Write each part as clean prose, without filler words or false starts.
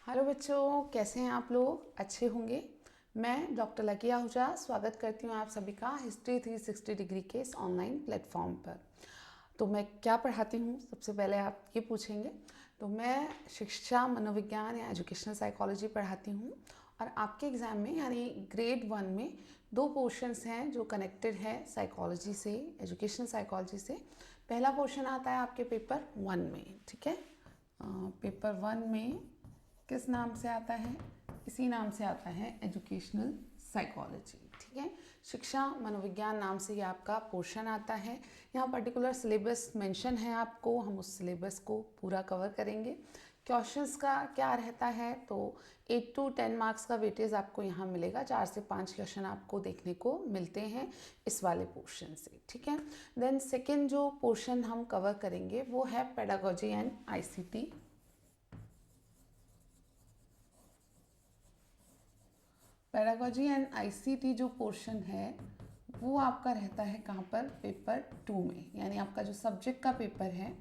Hello बच्चों, कैसे हैं आप लोग? अच्छे होंगे। मैं डॉक्टर लकी आहूजा स्वागत करती हूँ आप सभी का हिस्ट्री 360 डिग्री के इस ऑनलाइन प्लेटफॉर्म पर। तो मैं क्या पढ़ाती हूँ, सबसे पहले आप ये पूछेंगे। तो मैं शिक्षा मनोविज्ञान या एजुकेशनल साइकोलॉजी पढ़ाती हूँ और आपके एग्ज़ाम में यानी ग्रेड 1 में दो पोर्शंस हैं जो कनेक्टेड है साइकोलॉजी से, एजुकेशनल साइकोलॉजी से। पहला पोर्शन आता है आपके पेपर 1 में, ठीक है। पेपर 1 में किस नाम से आता है? इसी नाम से आता है, एजुकेशनल साइकोलॉजी, ठीक है। शिक्षा मनोविज्ञान नाम से ये आपका पोर्शन आता है। यहाँ पर्टिकुलर सिलेबस मेंशन है आपको, हम उस सिलेबस को पूरा कवर करेंगे। क्वेश्चंस का क्या रहता है, तो 8 to 10 मार्क्स का वेटेज आपको यहाँ मिलेगा। 4 से 5 क्वेश्चन आपको देखने को मिलते हैं इस वाले पोर्शन से, ठीक है। देन सेकेंड जो पोर्शन हम कवर करेंगे वो है pedagogy and ICT. Pedagogy and ICT जो पोर्शन है वो आपका रहता है कहाँ पर? पेपर 2 में, यानी आपका जो सब्जेक्ट का पेपर है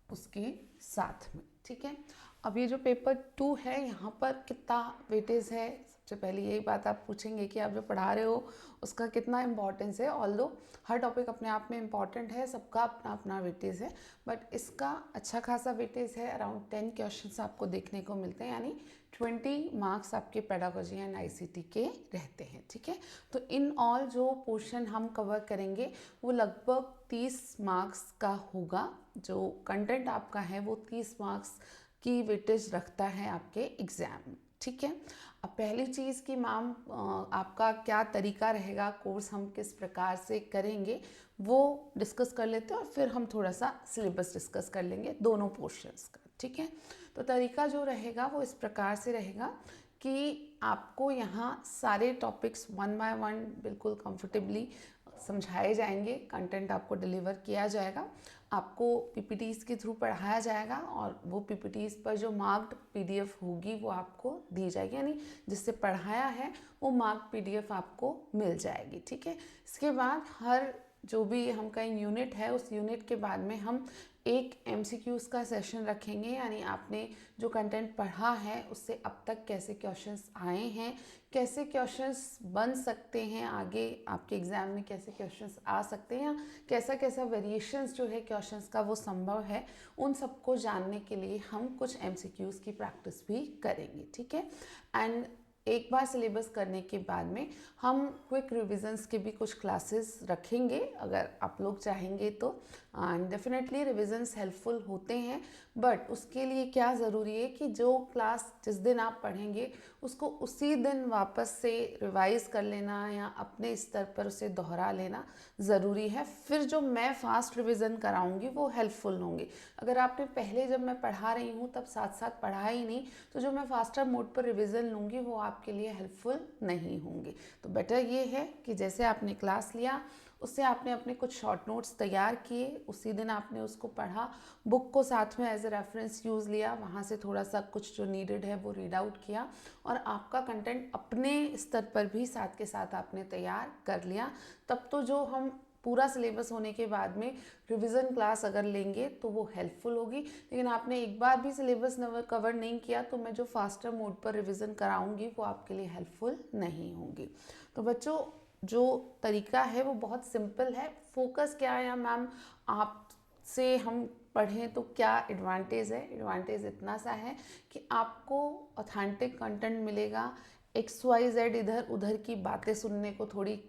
उसके साथ में, ठीक है। अब ये जो पेपर 2 है यहाँ पर कितना वेटेज है, सबसे पहले यही बात आप पूछेंगे कि आप जो पढ़ा रहे हो उसका कितना इम्पॉर्टेंस है। ऑल्दो हर टॉपिक अपने आप में इम्पॉर्टेंट है, सबका अपना अपना वेटेज है, बट इसका अच्छा खासा वेटेज है। अराउंड 10 क्वेश्चंस आपको देखने को मिलते हैं, यानी 20 मार्क्स आपके पेडागोजी एंड आईसीटी के रहते हैं, ठीक है। तो इन ऑल जो पोर्शन हम कवर करेंगे वो लगभग 30 मार्क्स का होगा। जो कंटेंट आपका है वो 30 मार्क्स की वेटेज रखता है आपके एग्ज़ाम, ठीक है। अब पहली चीज़ कि मैम आपका क्या तरीका रहेगा, कोर्स हम किस प्रकार से करेंगे वो डिस्कस कर लेते हैं और फिर हम थोड़ा सा सिलेबस डिस्कस कर लेंगे दोनों पोर्शंस का, ठीक है। तो तरीका जो रहेगा वो इस प्रकार से रहेगा कि आपको यहाँ सारे टॉपिक्स 1 बाय 1 बिल्कुल कंफर्टेबली समझाए जाएंगे, कंटेंट आपको डिलीवर किया जाएगा, आपको पीपीटीज के थ्रू पढ़ाया जाएगा और वो पीपीटीज पर जो मार्क्ड पीडीएफ होगी वो आपको दी जाएगी, यानी जिससे पढ़ाया है वो मार्क्ड पीडीएफ आपको मिल जाएगी, ठीक है। इसके बाद हर जो भी हम कहीं यूनिट है उस यूनिट के बाद में हम एक एमसीक्यूज़ का सेशन रखेंगे, यानी आपने जो कंटेंट पढ़ा है उससे अब तक कैसे क्वेश्चंस आए हैं, कैसे क्वेश्चंस बन सकते हैं, आगे आपके एग्ज़ाम में कैसे क्वेश्चंस आ सकते हैं, या कैसा कैसा वेरिएशंस जो है क्वेश्चंस का वो संभव है, उन सबको जानने के लिए हम कुछ एमसीक्यूज़ की प्रैक्टिस भी करेंगे, ठीक है। एंड एक बार सिलेबस करने के बाद में हम क्विक रिविजन्स के भी कुछ क्लासेस रखेंगे अगर आप लोग चाहेंगे तो। एंड डेफिनेटली रिविजन्स हेल्पफुल होते हैं, बट उसके लिए क्या ज़रूरी है कि जो क्लास जिस दिन आप पढ़ेंगे उसको उसी दिन वापस से रिवाइज़ कर लेना या अपने स्तर पर उसे दोहरा लेना ज़रूरी है। फिर जो मैं फास्ट रिविज़न कराऊंगी वो हेल्पफुल होंगे। अगर आपने पहले जब मैं पढ़ा रही हूँ तब साथ साथ पढ़ा ही नहीं, तो जो मैं फास्टर मोड पर रिविज़न लूँगी वो आपके लिए हेल्पफुल नहीं होंगे। तो बेटर ये है कि जैसे आपने क्लास लिया उससे आपने अपने कुछ शॉर्ट नोट्स तैयार किए, उसी दिन आपने उसको पढ़ा, बुक को साथ में एज ए रेफरेंस यूज़ लिया, वहाँ से थोड़ा सा कुछ जो नीडेड है वो रीड आउट किया और आपका कंटेंट अपने स्तर पर भी साथ के साथ आपने तैयार कर लिया। तब तो जो हम पूरा सिलेबस होने के बाद में रिवीजन क्लास अगर लेंगे तो वो हेल्पफुल होगी। लेकिन आपने एक बार भी सिलेबस कवर नहीं किया तो मैं जो फास्टर मोड पर रिवीजन कराऊंगी वो आपके लिए हेल्पफुल नहीं होंगी। तो बच्चों जो तरीका है वो बहुत सिंपल है। फोकस क्या है मैम, आपसे हम पढ़ें तो क्या एडवांटेज है? एडवांटेज इतना सा है कि आपको ऑथेंटिक कंटेंट मिलेगा। XYZ इधर उधर की बातें सुनने को थोड़ी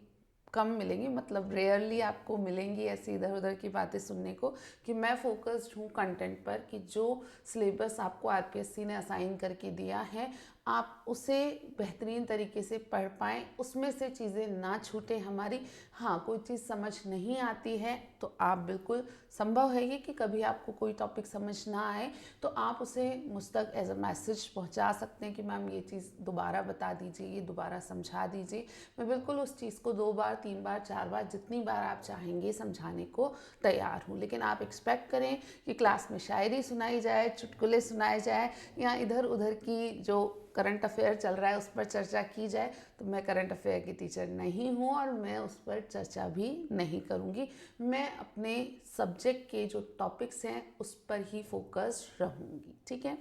कम मिलेंगी, मतलब रेयरली आपको मिलेंगी ऐसी इधर उधर की बातें सुनने को, कि मैं फोकस्ड हूँ कंटेंट पर, कि जो सिलेबस आपको आरपीएससी ने असाइन करके दिया है आप उसे बेहतरीन तरीके से पढ़ पाएँ, उसमें से चीज़ें ना छूटें हमारी। हाँ, कोई चीज़ समझ नहीं आती है तो आप बिल्कुल, संभव है ये कि कभी आपको कोई टॉपिक समझ ना आए तो आप उसे मुझ तक एज अ मैसेज पहुंचा सकते हैं कि मैम ये चीज़ दोबारा बता दीजिए, ये दोबारा समझा दीजिए। मैं बिल्कुल उस चीज़ को 2 बार 3 बार 4 बार जितनी बार आप चाहेंगे समझाने को तैयार हूँ। लेकिन आप एक्सपेक्ट करें कि क्लास में शायरी सुनाई जाए, चुटकुले सुनाए जाए या इधर उधर की जो करंट अफेयर चल रहा है उस पर चर्चा की जाए, तो मैं करंट अफेयर की टीचर नहीं हूँ और मैं उस पर चर्चा भी नहीं करूँगी। मैं अपने सब्जेक्ट के जो टॉपिक्स हैं उस पर ही फोकस रहूँगी, ठीक है।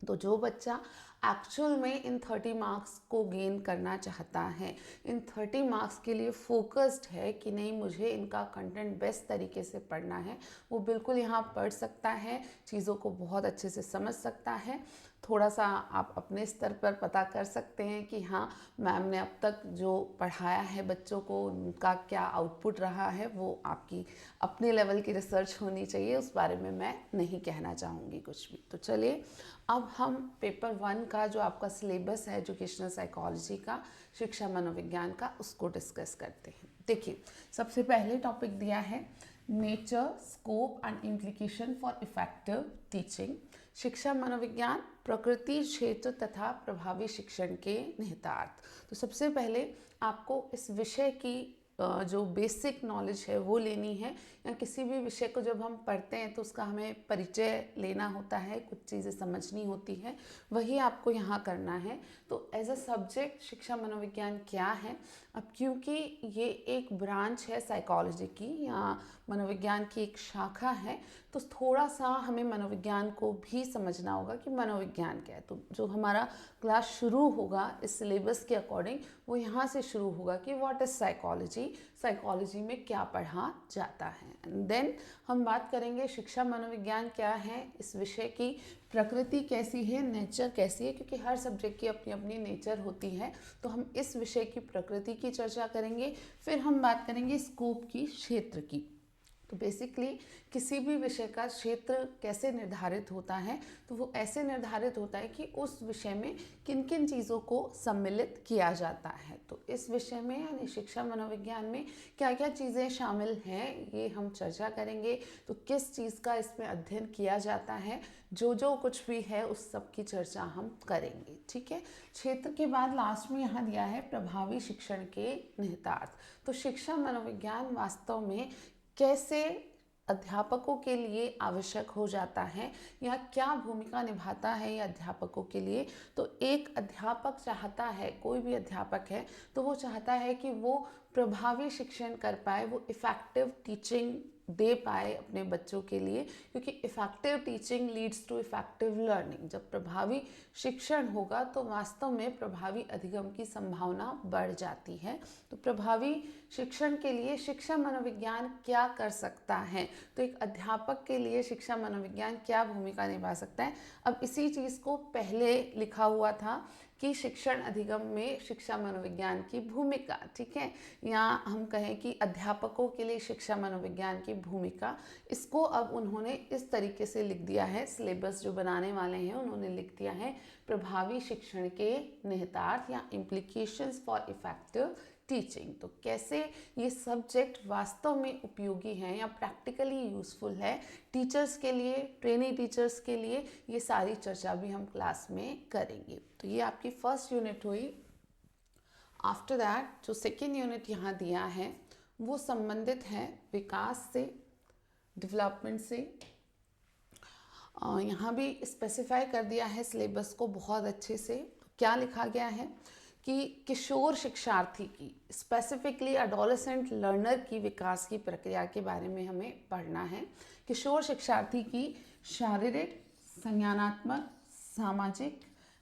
तो जो बच्चा एक्चुअल में इन 30 मार्क्स को गेन करना चाहता है, इन 30 मार्क्स के लिए फोकस्ड है कि नहीं मुझे इनका कंटेंट बेस्ट तरीके से पढ़ना है, वो बिल्कुल यहाँ पढ़ सकता है, चीज़ों को बहुत अच्छे से समझ सकता है। थोड़ा सा आप अपने स्तर पर पता कर सकते हैं कि हाँ मैम ने अब तक जो पढ़ाया है बच्चों को उनका क्या आउटपुट रहा है, वो आपकी अपने लेवल की रिसर्च होनी चाहिए, उस बारे में मैं नहीं कहना चाहूँगी कुछ भी। तो चलिए अब हम पेपर 1 का जो आपका सिलेबस है एजुकेशनल साइकोलॉजी का, शिक्षा मनोविज्ञान का, उसको डिस्कस करते हैं। देखिए सबसे पहले टॉपिक दिया है nature, scope and implication for effective teaching. शिक्षा मनोविज्ञान, प्रकृति, क्षेत्र तथा प्रभावी शिक्षण के निहितार्थ। तो सबसे पहले आपको इस विषय की जो बेसिक नॉलेज है वो लेनी है, या किसी भी विषय को जब हम पढ़ते हैं तो उसका हमें परिचय लेना होता है, कुछ चीज़ें समझनी होती है, वही आपको यहाँ करना है। तो एज अ सब्जेक्ट शिक्षा मनोविज्ञान क्या है, अब क्योंकि ये एक ब्रांच है साइकोलॉजी की या मनोविज्ञान की एक शाखा है, तो थोड़ा सा हमें मनोविज्ञान को भी समझना होगा कि मनोविज्ञान क्या है। तो जो हमारा क्लास शुरू होगा इस सिलेबस के अकॉर्डिंग वो यहाँ से शुरू होगा कि व्हाट इज़ साइकोलॉजी, साइकोलॉजी में क्या पढ़ा जाता है। एंड देन हम बात करेंगे शिक्षा मनोविज्ञान क्या है, इस विषय की प्रकृति कैसी है, नेचर कैसी है, क्योंकि हर सब्जेक्ट की अपनी अपनी नेचर होती है। तो हम इस विषय की प्रकृति की चर्चा करेंगे। फिर हम बात करेंगे स्कोप की, क्षेत्र की। तो बेसिकली किसी भी विषय का क्षेत्र कैसे निर्धारित होता है, तो वो ऐसे निर्धारित होता है कि उस विषय में किन किन चीज़ों को सम्मिलित किया जाता है। तो इस विषय में यानी शिक्षा मनोविज्ञान में क्या क्या चीज़ें शामिल हैं ये हम चर्चा करेंगे। तो किस चीज़ का इसमें अध्ययन किया जाता है, जो कुछ भी है उस सब की चर्चा हम करेंगे, ठीक है। क्षेत्र के बाद लास्ट में यहाँ दिया है प्रभावी शिक्षण के निहितार्थ। तो शिक्षा मनोविज्ञान वास्तव में कैसे अध्यापकों के लिए आवश्यक हो जाता है या क्या भूमिका निभाता है ये अध्यापकों के लिए। तो एक अध्यापक चाहता है, कोई भी अध्यापक है तो वो चाहता है कि वो प्रभावी शिक्षण कर पाए, वो इफ़ेक्टिव टीचिंग दे पाए अपने बच्चों के लिए, क्योंकि effective teaching leads to effective learning. जब प्रभावी शिक्षण होगा तो वास्तव में प्रभावी अधिगम की संभावना बढ़ जाती है। तो प्रभावी शिक्षण के लिए शिक्षा मनोविज्ञान क्या कर सकता है, तो एक अध्यापक के लिए शिक्षा मनोविज्ञान क्या भूमिका निभा सकता है। अब इसी चीज़ को पहले लिखा हुआ था कि शिक्षण अधिगम में शिक्षा मनोविज्ञान की भूमिका, ठीक है, या हम कहें कि अध्यापकों के लिए शिक्षा मनोविज्ञान की भूमिका, इसको अब उन्होंने इस तरीके से लिख दिया है। सिलेबस जो बनाने वाले हैं उन्होंने लिख दिया है प्रभावी शिक्षण के निहितार्थ या इम्प्लीकेशंस फॉर इफेक्टिव टीचिंग। तो कैसे ये सब्जेक्ट वास्तव में उपयोगी है या प्रैक्टिकली यूज़फुल है टीचर्स के लिए, ट्रेनी टीचर्स के लिए, ये सारी चर्चा भी हम क्लास में करेंगे। तो ये आपकी फर्स्ट यूनिट हुई। आफ्टर दैट जो सेकेंड यूनिट यहाँ दिया है वो संबंधित है विकास से, डेवलपमेंट से। यहाँ भी स्पेसिफाई कर दिया है सिलेबस को बहुत अच्छे से। तो क्या लिखा गया है कि किशोर शिक्षार्थी की, स्पेसिफिकली एडोलेसेंट लर्नर की विकास की प्रक्रिया के बारे में हमें पढ़ना है। किशोर शिक्षार्थी की शारीरिक, संज्ञानात्मक, सामाजिक,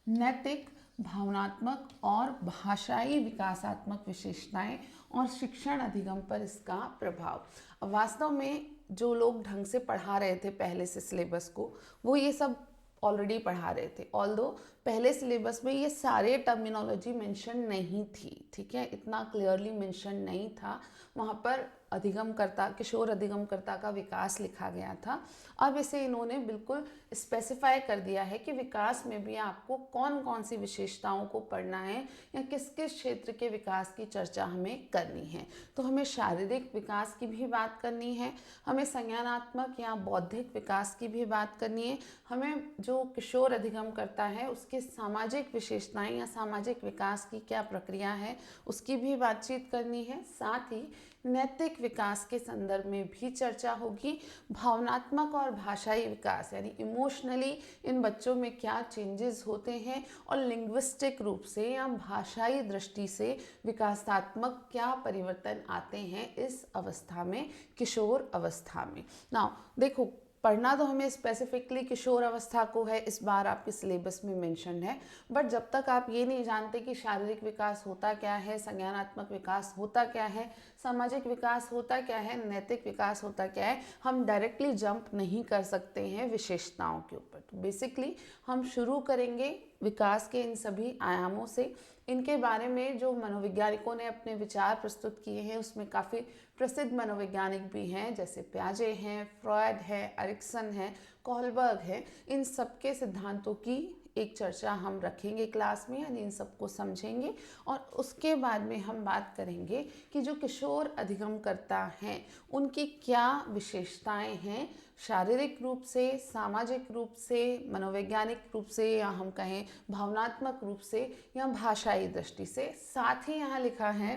नैतिक, भावनात्मक और भाषाई विकासात्मक विशेषताएं और शिक्षण अधिगम पर इसका प्रभाव। वास्तव में जो लोग ढंग से पढ़ा रहे थे पहले से सिलेबस को, वो ये सब ऑलरेडी पढ़ा रहे थे। ऑल्दो पहले सिलेबस में ये सारे टर्मिनोलॉजी मेंशन नहीं थी, ठीक है, इतना क्लियरली मेंशन नहीं था। वहाँ पर अधिगमकर्ता, किशोर अधिगमकर्ता का विकास लिखा गया था। अब इसे इन्होंने बिल्कुल स्पेसिफाई कर दिया है कि विकास में भी आपको कौन कौन सी विशेषताओं को पढ़ना है या किस किस क्षेत्र के विकास की चर्चा हमें करनी है। तो हमें शारीरिक विकास की भी बात करनी है, हमें संज्ञानात्मक या बौद्धिक विकास की भी बात करनी है, हमें जो किशोर अधिगम करता है उसके सामाजिक विशेषताएं या सामाजिक विकास की क्या प्रक्रिया है उसकी भी बातचीत करनी है। साथ ही नैतिक विकास के संदर्भ में भी चर्चा होगी। भावनात्मक और भाषाई विकास यानी इमोशनली इन बच्चों में क्या चेंजेस होते हैं और लिंग्विस्टिक रूप से या भाषाई दृष्टि से विकासात्मक क्या परिवर्तन आते हैं इस अवस्था में, किशोर अवस्था में। नाउ देखो, पढ़ना तो हमें स्पेसिफिकली किशोर अवस्था को है, इस बार आपके सिलेबस में मेंशन है, बट जब तक आप ये नहीं जानते कि शारीरिक विकास होता क्या है, संज्ञानात्मक विकास होता क्या है, सामाजिक विकास होता क्या है, नैतिक विकास होता क्या है, हम डायरेक्टली जंप नहीं कर सकते हैं विशेषताओं के ऊपर। तो बेसिकली हम शुरू करेंगे विकास के इन सभी आयामों से। इनके बारे में जो मनोवैज्ञानिकों ने अपने विचार प्रस्तुत किए हैं उसमें काफ़ी प्रसिद्ध मनोवैज्ञानिक भी हैं, जैसे प्याजे हैं, फ्रॉयड है, एरिक्सन है, कोहलबर्ग है। इन सबके सिद्धांतों की एक चर्चा हम रखेंगे क्लास में, यानी इन सबको समझेंगे। और उसके बाद में हम बात करेंगे कि जो किशोर अधिगम करता हैं उनकी क्या विशेषताएं हैं, शारीरिक रूप से, सामाजिक रूप से, मनोवैज्ञानिक रूप से, या हम कहें भावनात्मक रूप से, या भाषाई दृष्टि से। साथ ही यहाँ लिखा है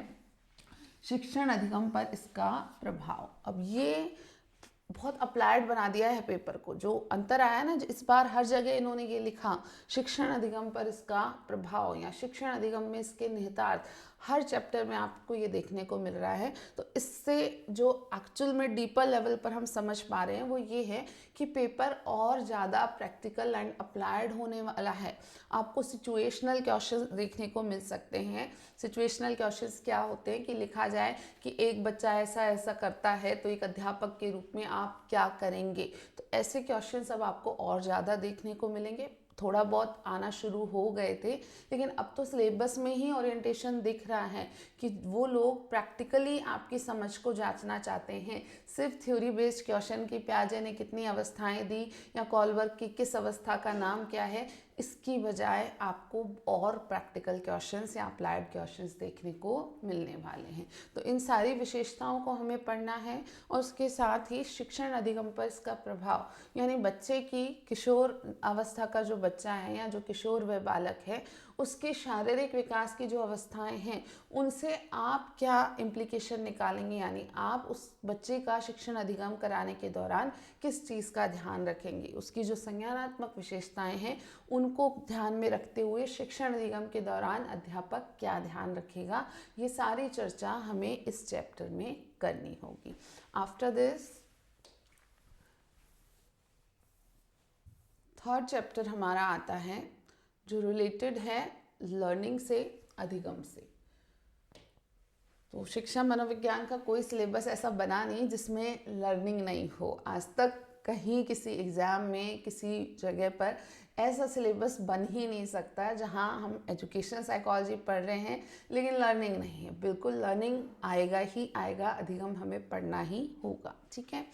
शिक्षण अधिगम पर इसका प्रभाव। अब ये बहुत अप्लाइड बना दिया है पेपर को, जो अंतर आया ना इस बार हर जगह इन्होंने ये लिखा शिक्षण अधिगम पर इसका प्रभाव या शिक्षण अधिगम में इसके निहितार्थ, हर चैप्टर में आपको ये देखने को मिल रहा है। तो इससे जो एक्चुअल में डीपर लेवल पर हम समझ पा रहे हैं वो ये है कि पेपर और ज़्यादा प्रैक्टिकल एंड अप्लाइड होने वाला है। आपको सिचुएशनल क्वेश्चन देखने को मिल सकते हैं। सिचुएशनल क्वेश्चंस क्या होते हैं कि लिखा जाए कि एक बच्चा ऐसा ऐसा करता है तो एक अध्यापक के रूप में आप क्या करेंगे। तो ऐसे क्वेश्चंस अब आपको और ज़्यादा देखने को मिलेंगे। थोड़ा बहुत आना शुरू हो गए थे, लेकिन अब तो सिलेबस में ही ओरिएंटेशन दिख रहा है कि वो लोग प्रैक्टिकली आपकी समझ को जांचना चाहते हैं। सिर्फ थ्योरी बेस्ड क्वेश्चन की प्याजे ने कितनी अवस्थाएं दी या कोहलबर्ग की किस अवस्था का नाम क्या है, इसकी बजाय आपको और प्रैक्टिकल क्वेश्चंस या अप्लाइड क्वेश्चंस देखने को मिलने वाले हैं। तो इन सारी विशेषताओं को हमें पढ़ना है और उसके साथ ही शिक्षण अधिगम पर इसका प्रभाव, यानी बच्चे की किशोर अवस्था का जो बच्चा है या जो किशोर वह बालक है उसके शारीरिक विकास की जो अवस्थाएं हैं उनसे आप क्या इम्प्लीकेशन निकालेंगे, यानी आप उस बच्चे का शिक्षण अधिगम कराने के दौरान किस चीज़ का ध्यान रखेंगे। उसकी जो संज्ञानात्मक विशेषताएं हैं उनको ध्यान में रखते हुए शिक्षण अधिगम के दौरान अध्यापक क्या ध्यान रखेगा, ये सारी चर्चा हमें इस चैप्टर में करनी होगी। आफ्टर दिस थर्ड चैप्टर हमारा आता है जो रिलेटेड है लर्निंग से, अधिगम से। तो शिक्षा मनोविज्ञान का कोई सिलेबस ऐसा बना नहीं जिसमें लर्निंग नहीं हो। आज तक कहीं किसी एग्ज़ाम में किसी जगह पर ऐसा सिलेबस बन ही नहीं सकता जहां हम एजुकेशन साइकोलॉजी पढ़ रहे हैं लेकिन लर्निंग नहीं है। बिल्कुल लर्निंग आएगा ही आएगा, अधिगम हमें पढ़ना ही होगा। ठीक है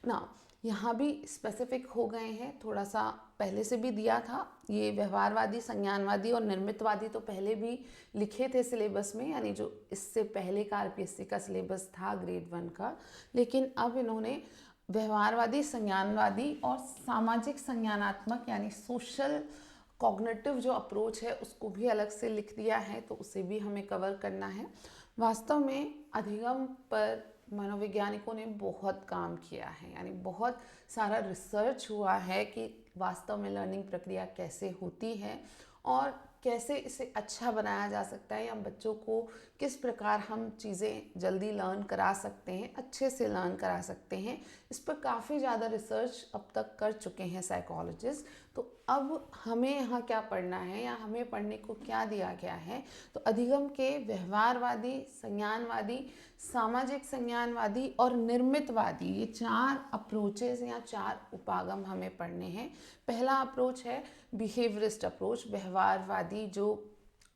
ना, यहाँ भी स्पेसिफिक हो गए हैं, थोड़ा सा पहले से भी दिया था। ये व्यवहारवादी, संज्ञानवादी और निर्मितवादी तो पहले भी लिखे थे सिलेबस में, यानी जो इससे पहले का आरपीएससी का सिलेबस था ग्रेड 1 का। लेकिन अब इन्होंने व्यवहारवादी, संज्ञानवादी और सामाजिक संज्ञानात्मक यानी सोशल कॉग्निटिव जो अप्रोच है उसको भी अलग से लिख दिया है, तो उसे भी हमें कवर करना है। वास्तव में अधिगम पर मनोवैज्ञानिकों ने बहुत काम किया है, यानी बहुत सारा रिसर्च हुआ है कि वास्तव में लर्निंग प्रक्रिया कैसे होती है और कैसे इसे अच्छा बनाया जा सकता है, या बच्चों को किस प्रकार हम चीज़ें जल्दी लर्न करा सकते हैं, अच्छे से लर्न करा सकते हैं। इस पर काफ़ी ज़्यादा रिसर्च अब तक कर चुके हैं साइकोलॉजिस्ट। तो अब हमें यहाँ क्या पढ़ना है या हमें पढ़ने को क्या दिया गया है, तो अधिगम के व्यवहारवादी, संज्ञानवादी, सामाजिक संज्ञानवादी और निर्मितवादी, ये 4 अप्रोचेस या 4 उपागम हमें पढ़ने हैं। पहला अप्रोच है बिहेवियरिस्ट अप्रोच, व्यवहारवादी जो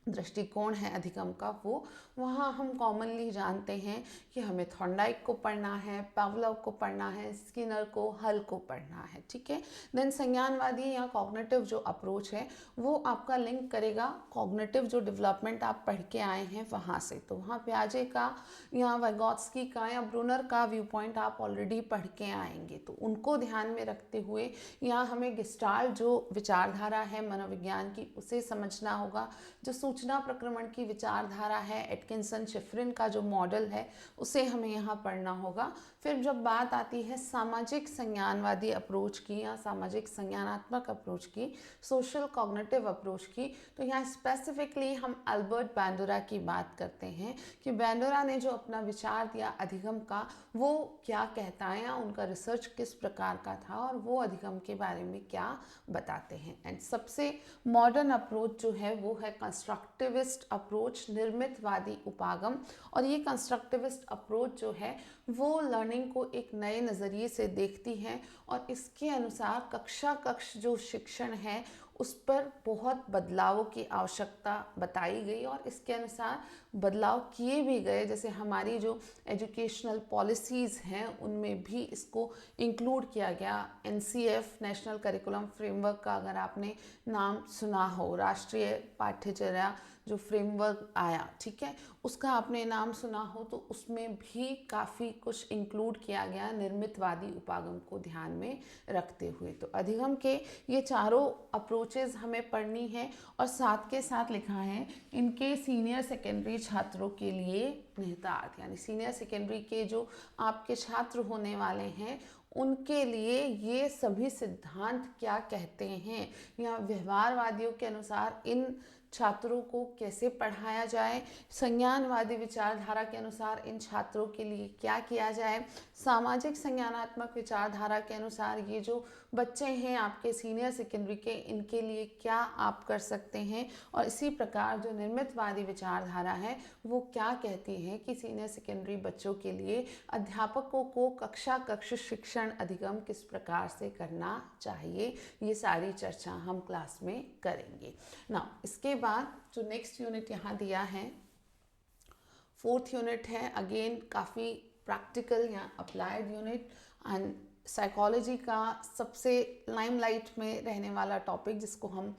दृष्टिकोण है अधिगम का, वो वहाँ हम कॉमनली जानते हैं कि हमें थॉर्नडाइक को पढ़ना है, पावलोव को पढ़ना है, स्किनर को, हल को पढ़ना है। ठीक है, देन संज्ञानवादी या कॉग्निटिव जो अप्रोच है वो आपका लिंक करेगा कॉग्निटिव जो डेवलपमेंट आप पढ़ के आए हैं वहाँ से। तो वहाँ प्याजे का या वाइगोत्स्की का या ब्रूनर का व्यू पॉइंट आप ऑलरेडी पढ़ के आएंगे, तो उनको ध्यान में रखते हुए यहाँ हमें गेस्टाल्ट जो विचारधारा है मनोविज्ञान की उसे समझना होगा। जो सूचना प्रक्रमण की विचारधारा है, एटकिंसन शिफ्रिन का जो मॉडल है उसे हमें यहाँ पढ़ना होगा। फिर जब बात आती है सामाजिक संज्ञानवादी अप्रोच की या सामाजिक संज्ञानात्मक अप्रोच की, सोशल कॉग्निटिव अप्रोच की, तो यहाँ स्पेसिफिकली हम अल्बर्ट बैंडोरा की बात करते हैं कि बैंडोरा ने जो अपना विचार दिया अधिगम का, वो क्या कहता है या उनका रिसर्च किस प्रकार का था और वो अधिगम के बारे में क्या बताते हैं। एंड सबसे मॉडर्न अप्रोच जो है वो है कंस्ट्रक्टिविस्ट अप्रोच, निर्मितवादी उपागम। और ये कंस्ट्रक्टिविस्ट अप्रोच जो है वो लर्निंग को एक नए नज़रिए से देखती है और इसके अनुसार कक्षा कक्ष जो शिक्षण है उस पर बहुत बदलावों की आवश्यकता बताई गई और इसके अनुसार बदलाव किए भी गए। जैसे हमारी जो एजुकेशनल पॉलिसीज़ हैं उनमें भी इसको इंक्लूड किया गया। NCF नेशनल करिकुलम फ्रेमवर्क का अगर आपने नाम सुना हो, राष्ट्रीय पाठ्यचर्या जो फ्रेमवर्क आया, ठीक है, उसका आपने नाम सुना हो, तो उसमें भी काफ़ी कुछ इंक्लूड किया गया निर्मितवादी उपागम को ध्यान में रखते हुए। तो अधिगम के ये चारों अप्रोचेस हमें पढ़नी है और साथ के साथ लिखा है इनके सीनियर सेकेंडरी छात्रों के लिए निहितार्थ, यानी सीनियर सेकेंडरी के जो आपके छात्र होने वाले हैं उनके लिए ये सभी सिद्धांत क्या कहते हैं या व्यवहारवादियों के अनुसार इन छात्रों को कैसे पढ़ाया जाए, संज्ञानवादी विचारधारा के अनुसार इन छात्रों के लिए क्या किया जाए, सामाजिक संज्ञानात्मक विचारधारा के अनुसार ये जो बच्चे हैं आपके सीनियर सेकेंडरी के, इनके लिए क्या आप कर सकते हैं, और इसी प्रकार जो निर्मितवादी विचारधारा है वो क्या कहती है कि सीनियर सेकेंडरी बच्चों के लिए अध्यापकों को कक्षा कक्ष शिक्षण अधिगम किस प्रकार से करना चाहिए। ये सारी चर्चा हम क्लास में करेंगे ना। इसके बाद जो नेक्स्ट यूनिट यहाँ दिया है, 4th यूनिट है, अगेन काफ़ी प्रैक्टिकल या अप्लाइड यूनिट एंड साइकोलॉजी का सबसे लाइमलाइट में रहने वाला टॉपिक जिसको हम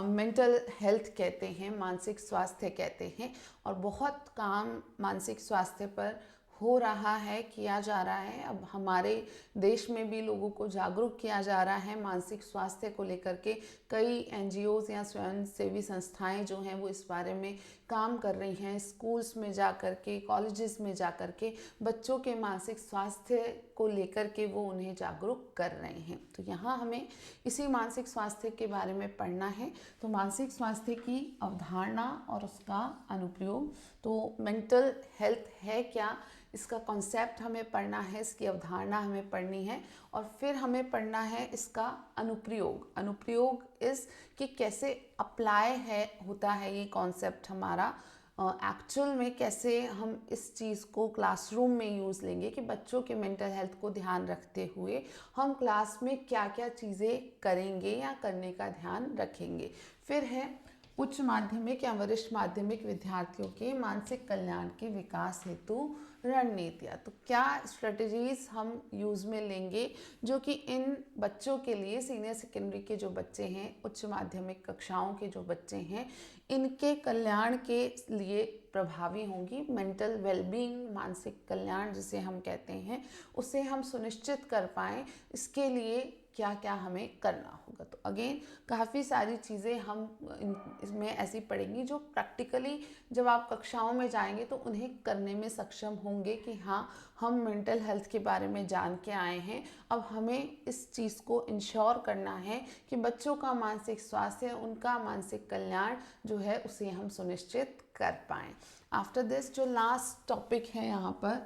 मेंटल हेल्थ कहते हैं, मानसिक स्वास्थ्य कहते हैं। और बहुत काम मानसिक स्वास्थ्य पर हो रहा है, किया जा रहा है। अब हमारे देश में भी लोगों को जागरूक किया जा रहा है मानसिक स्वास्थ्य को लेकर के। कई NGOs या स्वयंसेवी संस्थाएं जो हैं वो इस बारे में काम कर रही हैं, स्कूल्स में जा कर के, कॉलेजेस में जा कर के बच्चों के मानसिक स्वास्थ्य को लेकर के वो उन्हें जागरूक कर रहे हैं। तो यहाँ हमें इसी मानसिक स्वास्थ्य के बारे में पढ़ना है। तो मानसिक स्वास्थ्य की अवधारणा और उसका अनुप्रयोग, तो मेंटल हेल्थ है क्या, इसका कॉन्सेप्ट हमें पढ़ना है, इसकी अवधारणा हमें पढ़नी है और फिर हमें पढ़ना है इसका अनुप्रयोग। अनुप्रयोग इस कि कैसे अप्लाई है होता है ये कॉन्सेप्ट हमारा एक्चुअल में, कैसे हम इस चीज़ को क्लासरूम में यूज़ लेंगे कि बच्चों के मेंटल हेल्थ को ध्यान रखते हुए हम क्लास में क्या क्या चीज़ें करेंगे या करने का ध्यान रखेंगे। फिर है उच्च माध्यमिक या वरिष्ठ माध्यमिक विद्यार्थियों के मानसिक कल्याण के विकास हेतु रणनीतियाँ। तो क्या स्ट्रेटजीज हम यूज़ में लेंगे जो कि इन बच्चों के लिए, सीनियर सेकेंडरी के जो बच्चे हैं, उच्च माध्यमिक कक्षाओं के जो बच्चे हैं, इनके कल्याण के लिए प्रभावी होंगी। मेंटल वेलबींग, मानसिक कल्याण जिसे हम कहते हैं, उसे हम सुनिश्चित कर पाएँ, इसके लिए क्या क्या हमें करना होगा। तो अगेन काफ़ी सारी चीज़ें हम इसमें ऐसी पढ़ेंगी जो प्रैक्टिकली जब आप कक्षाओं में जाएंगे तो उन्हें करने में सक्षम होंगे कि हाँ, हम मेंटल हेल्थ के बारे में जान के आए हैं, अब हमें इस चीज़ को इंश्योर करना है कि बच्चों का मानसिक स्वास्थ्य, उनका मानसिक कल्याण जो है उसे हम सुनिश्चित कर पाएँ। आफ्टर दिस जो लास्ट टॉपिक है यहाँ पर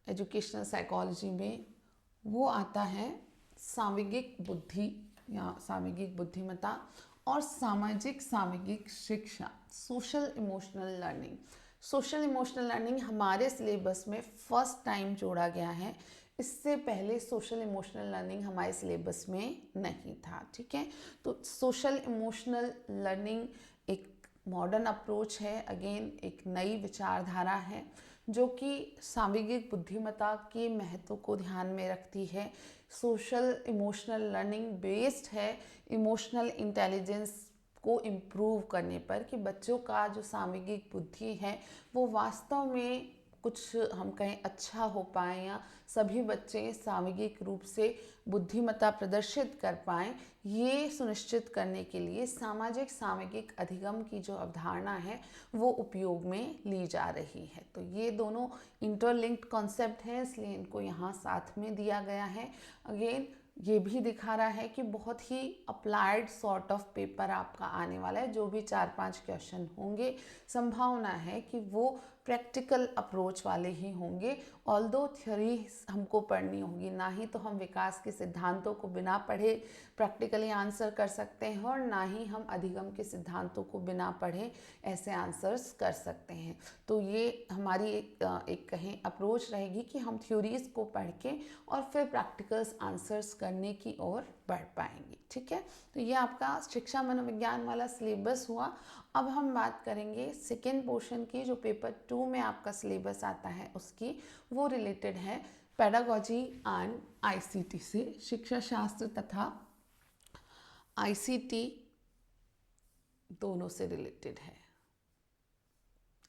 एजुकेशनल साइकोलॉजी में, वो आता है सामयिक बुद्धि या सामयिक बुद्धिमत्ता और सामाजिक सामयिक शिक्षा, social emotional learning. Social emotional learning हमारे सिलेबस में फर्स्ट टाइम जोड़ा गया है। इससे पहले सोशल इमोशनल लर्निंग हमारे सिलेबस में नहीं था, ठीक है। तो सोशल इमोशनल लर्निंग एक मॉडर्न अप्रोच है, अगेन एक नई विचारधारा है जो कि सामयिक बुद्धिमत्ता के महत्व को ध्यान में रखती है। सोशल इमोशनल लर्निंग बेस्ड है इमोशनल इंटेलिजेंस को इम्प्रूव करने पर, कि बच्चों का जो सामयिक बुद्धि है वो वास्तव में कुछ हम कहें अच्छा हो पाए या सभी बच्चे सामूहिक रूप से बुद्धिमत्ता प्रदर्शित कर पाएँ, ये सुनिश्चित करने के लिए सामाजिक सामूहिक अधिगम की जो अवधारणा है वो उपयोग में ली जा रही है। तो ये दोनों इंटरलिंक्ड कॉन्सेप्ट हैं, इसलिए इनको यहाँ साथ में दिया गया है। अगेन ये भी दिखा रहा है कि बहुत ही अप्लाइड सॉर्ट ऑफ पेपर आपका आने वाला है। जो भी 4-5 क्वेश्चन होंगे, संभावना है कि वो प्रैक्टिकल अप्रोच वाले ही होंगे। ऑल्दो थ्योरी हमको पढ़नी होगी, ना ही तो हम विकास के सिद्धांतों को बिना पढ़े प्रैक्टिकली आंसर कर सकते हैं और ना ही हम अधिगम के सिद्धांतों को बिना पढ़े ऐसे आंसर्स कर सकते हैं। तो ये हमारी एक कहें अप्रोच रहेगी कि हम थ्योरीज को पढ़ के और फिर प्रैक्टिकल्स आंसर्स करने की ओर बढ़ पाएंगे। ठीक है, तो ये आपका शिक्षा मनोविज्ञान वाला सिलेबस हुआ। अब हम बात करेंगे सेकेंड पोर्शन की, जो पेपर 2 में आपका सिलेबस आता है उसकी। वो रिलेटेड है पेडागोजी एंड आईसीटी से, शिक्षा शास्त्र तथा आईसीटी दोनों से रिलेटेड है।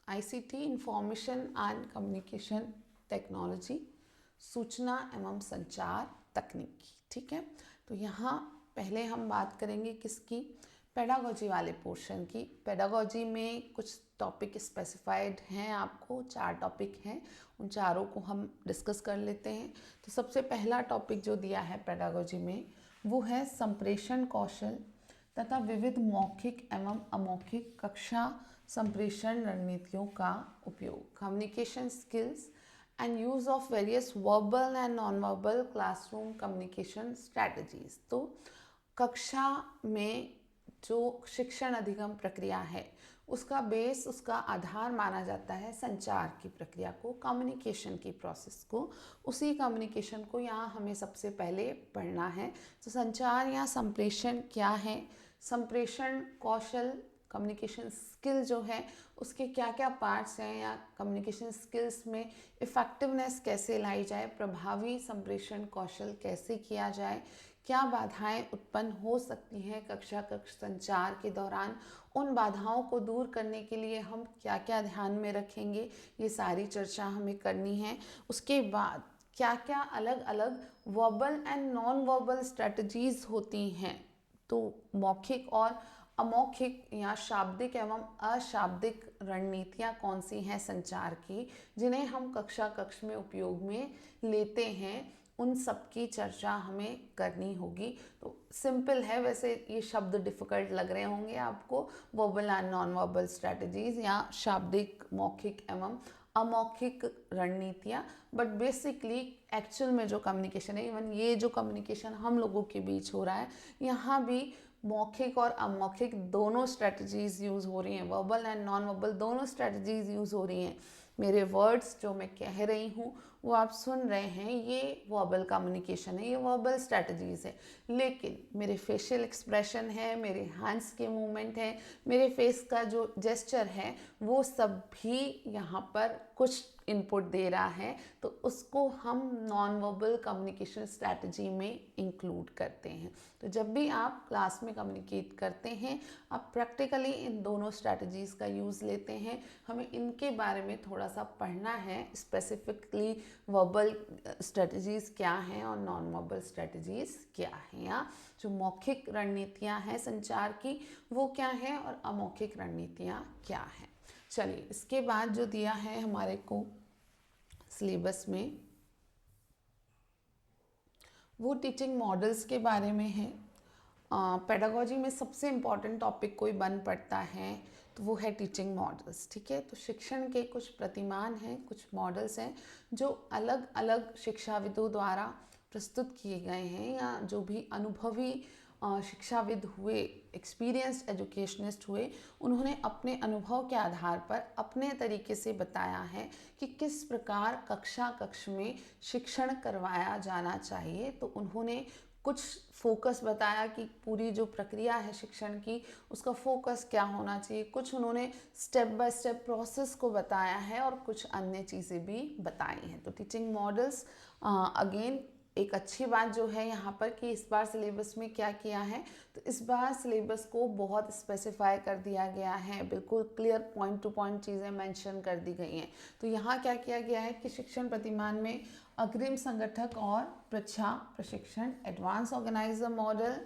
ICT information and communication technology, सूचना एवं संचार तकनीकी। ठीक है, तो यहाँ पहले हम बात करेंगे किसकी, पेडागोजी वाले पोर्शन की। पेडागोजी में कुछ टॉपिक स्पेसिफाइड हैं, आपको 4 टॉपिक हैं, उन चारों को हम डिस्कस कर लेते हैं। तो सबसे पहला टॉपिक जो दिया है पेडागोजी में वो है संप्रेषण कौशल तथा विविध मौखिक एवं अमौखिक कक्षा संप्रेषण रणनीतियों का उपयोग, communication skills and use of various verbal and non verbal classroom communication strategies. तो कक्षा में जो शिक्षण अधिगम प्रक्रिया है उसका बेस, उसका आधार माना जाता है संचार की प्रक्रिया को, कम्युनिकेशन की प्रोसेस को। उसी कम्युनिकेशन को यहाँ हमें सबसे पहले पढ़ना है। तो संचार या संप्रेषण क्या है, संप्रेषण कौशल, कम्युनिकेशन स्किल जो है उसके क्या क्या पार्ट्स हैं, या कम्युनिकेशन स्किल्स में इफ़ेक्टिवनेस कैसे लाई जाए, प्रभावी संप्रेषण कौशल कैसे किया जाए, क्या बाधाएं उत्पन्न हो सकती हैं कक्षा कक्ष संचार के दौरान, उन बाधाओं को दूर करने के लिए हम क्या क्या ध्यान में रखेंगे, ये सारी चर्चा हमें करनी है। उसके बाद क्या क्या अलग अलग verbal and non verbal strategies होती हैं, तो मौखिक और अमौखिक या शाब्दिक एवं अशाब्दिक रणनीतियाँ कौन सी हैं संचार की, जिन्हें हम कक्षा कक्ष में उपयोग में लेते हैं, उन सब की चर्चा हमें करनी होगी। तो सिंपल है, वैसे ये शब्द डिफ़िकल्ट लग रहे होंगे आपको, verbal and non verbal strategies या शाब्दिक मौखिक एवं अमौखिक रणनीतियाँ, बट बेसिकली एक्चुअल में जो कम्युनिकेशन है, इवन ये जो कम्युनिकेशन हम लोगों के बीच हो रहा है, यहाँ भी मौखिक और अमौखिक दोनों स्ट्रेटजीज यूज़ हो रही हैं, वर्बल एंड नॉन वर्बल दोनों स्ट्रेटजीज यूज़ हो रही हैं। मेरे वर्ड्स जो मैं कह रही हूँ वो आप सुन रहे हैं, ये वर्बल कम्युनिकेशन है, ये वर्बल स्ट्रेटजीज है, लेकिन मेरे फेशियल एक्सप्रेशन है, मेरे हैंड्स के मूवमेंट है, मेरे फेस का जो जेस्चर है, वो सब भी यहाँ पर कुछ इनपुट दे रहा है, तो उसको हम नॉन वर्बल कम्युनिकेशन स्ट्रैटेजी में इंक्लूड करते हैं। तो जब भी आप क्लास में कम्युनिकेट करते हैं, आप प्रैक्टिकली इन दोनों स्ट्रैटेजीज का यूज़ लेते हैं। हमें इनके बारे में थोड़ा सा पढ़ना है, स्पेसिफिकली वर्बल स्ट्रैटेजीज क्या हैं और नॉन वर्बल स्ट्रैटेजीज क्या हैं, या जो मौखिक रणनीतियाँ हैं संचार की वो क्या हैं और अमौखिक रणनीतियाँ क्या हैं। चलिए, इसके बाद जो दिया है हमारे को सिलेबस में वो टीचिंग मॉडल्स के बारे में है। पेडागोजी में सबसे इम्पॉर्टेंट टॉपिक कोई बन पड़ता है तो वो है टीचिंग मॉडल्स। ठीक है, तो शिक्षण के कुछ प्रतिमान हैं, कुछ मॉडल्स हैं जो अलग अलग शिक्षाविदों द्वारा प्रस्तुत किए गए हैं, या जो भी अनुभवी शिक्षाविद हुए, एक्सपीरियंस्ड एजुकेशनिस्ट हुए, उन्होंने अपने अनुभव के आधार पर अपने तरीके से बताया है कि किस प्रकार कक्षा कक्ष में शिक्षण करवाया जाना चाहिए। तो उन्होंने कुछ फोकस बताया कि पूरी जो प्रक्रिया है शिक्षण की उसका फोकस क्या होना चाहिए, कुछ उन्होंने स्टेप बाय स्टेप प्रोसेस को बताया है और कुछ अन्य चीज़ें भी बताई हैं। तो टीचिंग मॉडल्स अगेन एक अच्छी बात जो है यहाँ पर कि इस बार सिलेबस में क्या किया है, तो इस बार सिलेबस को बहुत स्पेसिफाई कर दिया गया है, बिल्कुल क्लियर पॉइंट टू पॉइंट चीज़ें मेंशन कर दी गई हैं। तो यहाँ क्या किया गया है कि शिक्षण प्रतिमान में अग्रिम संगठक और परीक्षा प्रशिक्षण, advance organizer model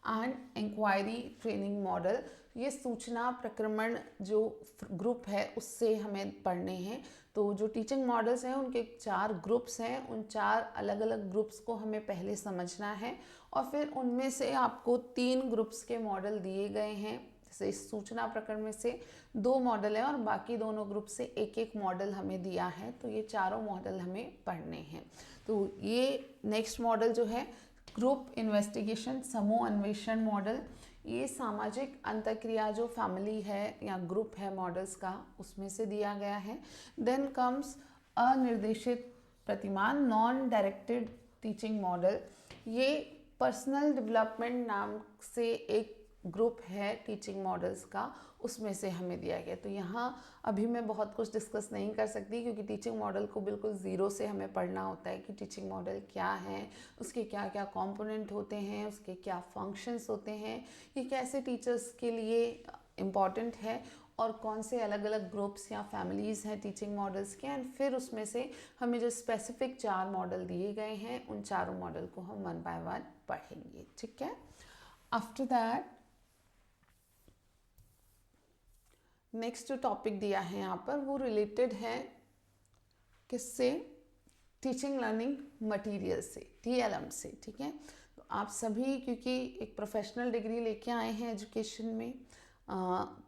and inquiry training model, ये सूचना प्रक्रमण जो ग्रुप है उससे हमें पढ़ने हैं। तो जो टीचिंग मॉडल्स हैं उनके 4 ग्रुप्स हैं, उन 4 अलग अलग ग्रुप्स को हमें पहले समझना है और फिर उनमें से आपको 3 ग्रुप्स के मॉडल दिए गए हैं। जैसे इस सूचना प्रकरण में से 2 मॉडल हैं और बाकी दोनों ग्रुप से एक एक मॉडल हमें दिया है, तो ये चारों मॉडल हमें पढ़ने हैं। तो ये नेक्स्ट मॉडल जो है ग्रुप इन्वेस्टिगेशन समूह अन्वेषण मॉडल, ये सामाजिक अंतःक्रिया जो फैमिली है या ग्रुप है मॉडल्स का उसमें से दिया गया है। देन कम्स अनिर्देशित प्रतिमान नॉन डायरेक्टेड टीचिंग मॉडल, ये पर्सनल डेवलपमेंट नाम से एक ग्रुप है टीचिंग मॉडल्स का, उसमें से हमें दिया गया। तो यहाँ अभी मैं बहुत कुछ डिस्कस नहीं कर सकती क्योंकि टीचिंग मॉडल को बिल्कुल ज़ीरो से हमें पढ़ना होता है कि टीचिंग मॉडल क्या है, उसके क्या क्या कंपोनेंट होते हैं, उसके क्या फंक्शंस होते हैं, ये कैसे टीचर्स के लिए इम्पॉर्टेंट है और कौन से अलग अलग ग्रुप्स या फैमिलीज़ हैं टीचिंग मॉडल्स के। एंड फिर उसमें से हमें जो स्पेसिफिक 4 मॉडल दिए गए हैं उन चारों मॉडल को हम 1 बाय 1 पढ़ेंगे, ठीक है। आफ्टर दैट नेक्स्ट जो टॉपिक दिया है यहाँ पर वो रिलेटेड है किससे, टीचिंग लर्निंग मटेरियल से, TLM से, ठीक है। तो आप सभी क्योंकि एक प्रोफेशनल डिग्री लेके आए हैं एजुकेशन में,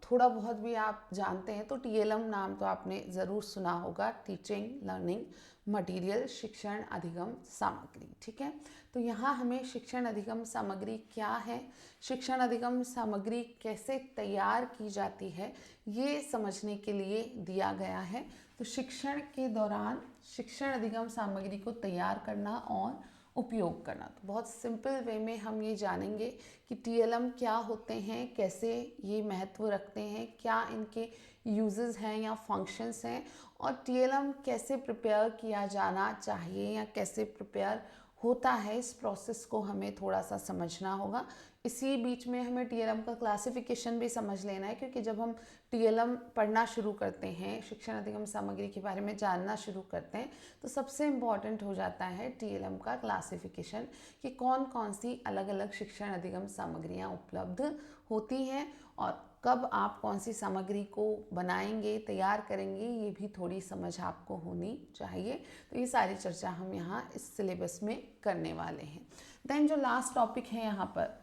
थोड़ा बहुत भी आप जानते हैं, तो TLM नाम तो आपने ज़रूर सुना होगा, टीचिंग लर्निंग मटेरियल, शिक्षण अधिगम सामग्री, ठीक है। तो यहाँ हमें शिक्षण अधिगम सामग्री क्या है, शिक्षण अधिगम सामग्री कैसे तैयार की जाती है, ये समझने के लिए दिया गया है। तो शिक्षण के दौरान शिक्षण अधिगम सामग्री को तैयार करना और उपयोग करना, तो बहुत सिंपल वे में हम ये जानेंगे कि TLM क्या होते हैं, कैसे ये महत्व रखते हैं, क्या इनके यूजेस हैं या फंक्शंस हैं, और TLM कैसे प्रिपेयर किया जाना चाहिए या कैसे प्रिपेयर होता है, इस प्रोसेस को हमें थोड़ा सा समझना होगा। इसी बीच में हमें TLM का क्लासिफिकेशन भी समझ लेना है क्योंकि जब हम TLM पढ़ना शुरू करते हैं, शिक्षण अधिगम सामग्री के बारे में जानना शुरू करते हैं, तो सबसे इम्पॉर्टेंट हो जाता है TLM का क्लासिफिकेशन कि कौन कौन सी अलग अलग शिक्षण अधिगम सामग्रियाँ उपलब्ध होती हैं और कब आप कौन सी सामग्री को बनाएंगे, तैयार करेंगे, ये भी थोड़ी समझ आपको होनी चाहिए। तो ये सारी चर्चा हम यहाँ इस सिलेबस में करने वाले हैं। देन जो लास्ट टॉपिक है यहाँ पर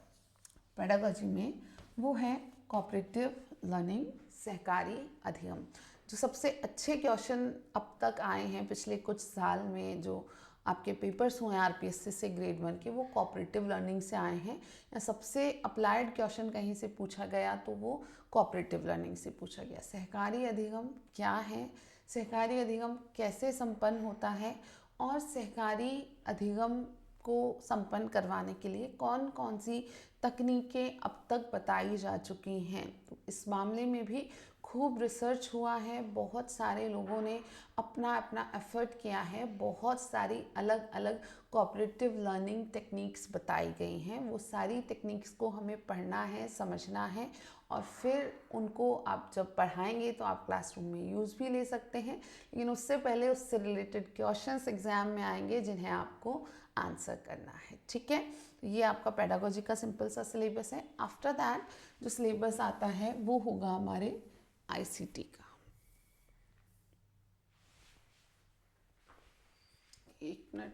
पेडागोजी में वो है कोऑपरेटिव लर्निंग, सहकारी अधिगम। जो सबसे अच्छे क्वेश्चन अब तक आए हैं पिछले कुछ साल में, जो आपके पेपर्स हुए हैं RPSC से ग्रेड 1 के, वो कोऑपरेटिव लर्निंग से आए हैं, या सबसे अप्लाइड क्वेश्चन कहीं से पूछा गया तो वो कोऑपरेटिव लर्निंग से पूछा गया। सहकारी अधिगम क्या है, सहकारी अधिगम कैसे संपन्न होता है, और सहकारी अधिगम को संपन्न करवाने के लिए कौन कौन सी तकनीकें अब तक बताई जा चुकी हैं। तो इस मामले में भी खूब रिसर्च हुआ है, बहुत सारे लोगों ने अपना अपना एफर्ट किया है, बहुत सारी अलग अलग कोऑपरेटिव लर्निंग टेक्निक्स बताई गई हैं। वो सारी टेक्निक्स को हमें पढ़ना है, समझना है, और फिर उनको आप जब पढ़ाएंगे तो आप क्लासरूम में यूज़ भी ले सकते हैं। लेकिन उससे पहले उससे रिलेटेड क्वेश्चंस एग्जाम में आएंगे जिन्हें आपको आंसर करना है, ठीक है। ये आपका पेडागोजी का सिंपल सा सिलेबस है। आफ्टर दैट जो सिलेबस आता है वो होगा हमारे ICT का। एक मिनट,